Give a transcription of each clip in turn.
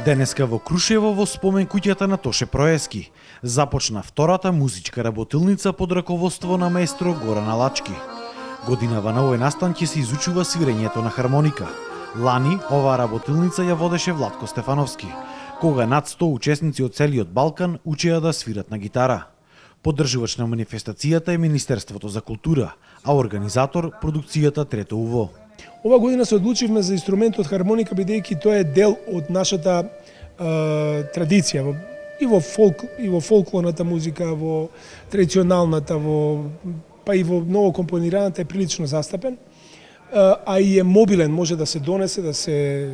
Денеска во Крушево во спомен куќата на Тоше Проески започна втората музичка работилница под раководство на маестро Горан Алачки. Годинава на овој настан ќе се изучува свирењето на хармоника. Лани оваа работилница ја водеше Владко Стефановски, кога над 100 учесници од целиот Балкан учеа да свират на гитара. Поддржувач на манифестацијата е Министерството за култура, а организатор продукцијата Трето УВО. Ова година се одлучивме за инструментот хармоника, бидејќи тоа е дел од нашата традиција и во фолклорната музика, во традиционалната, па и во ново компонираната е прилично застапен, а и е мобилен, може да се донесе, да се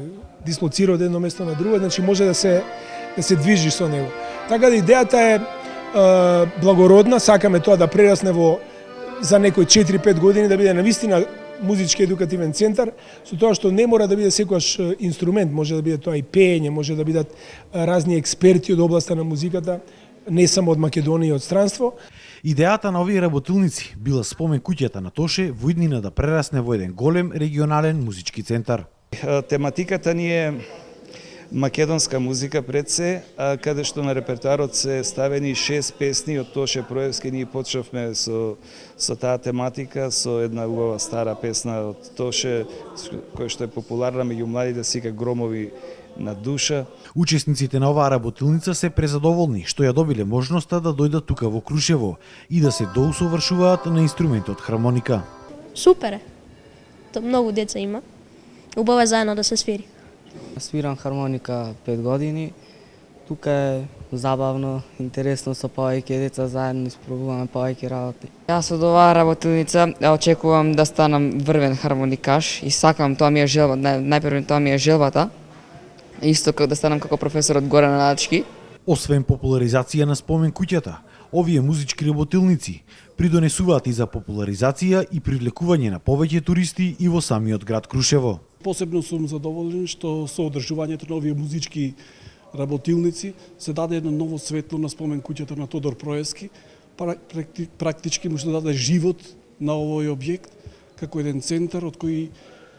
дислоцира од едно место на друго, значи може да се движи со него. Така да идејата е благородна, сакаме тоа да прерасне за некои 4-5 години да биде навистина музички едукативен центар, со тоа што не мора да биде секојаш инструмент, може да биде тоа и пеење, може да бидат разни експерти од областа на музиката, не само од Македонија и од странство. Идејата на овие работилници била спомен куќата на Тоше во иднина да прерасне во еден голем регионален музички центар. Тематиката ни е македонска музика пред се, каде што на репертуарот се ставени 6 песни од Тоше Проевски. Ние почнавме со таа тематика, со една убава стара песна од Тоше, која што е популарна меѓу младите, сика Громови на душа. Учесниците на оваа работилница се презадоволни што ја добиле можноста да дојдат тука во Крушево и да се доусовршуваат на инструментот хармоника. Супер е. То многу деца има. Убаво е заедно да се свири. Свирам хармоника 5 години. Тука е забавно, интересно со повеќе деца, заедно испробуваме повеќе работи. Јас од оваа работилница очекувам да станам врвен хармоникаш и сакам, тоа ми е желба, најпрво тоа ми е желбата. Исто како да станам како професорот Горан Алачки. Освен популаризација на спомен куќата, овие музички работилници придонесуваат и за популаризација и привлекување на повеќе туристи и во самиот град Крушево. Посебно сум задоволен што со одржувањето на овие музички работилници се даде едно ново светло на спомен куќата на Тодор Проевски, практички му се даде живот на овој објект како еден центар од кој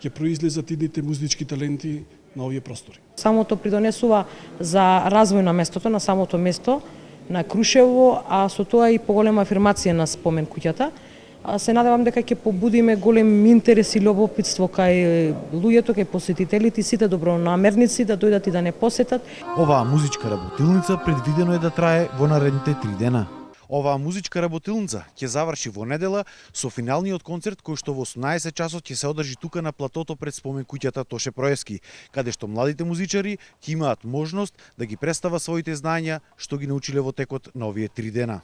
ќе произлезат идните музички таленти на овие простори. Самото придонесува за развој на местото, на самото место, на Крушево, а со тоа и поголема афирмација на спомен куќата. Се надевам дека ќе побудиме голем интерес и любопитство кај луѓето, кај посетителите и сите добронамерници да дојдат и да не посетат. Оваа музичка работилница предвидено е да трае во наредните 3 дена. Оваа музичка работилница ќе заврши во недела со финалниот концерт кој што во 18 часот ќе се одржи тука на платото пред спомен куќата Тоше Проевски, каде што младите музичари ќе имаат можност да ги представат своите знања што ги научиле во текот на овие 3 дена.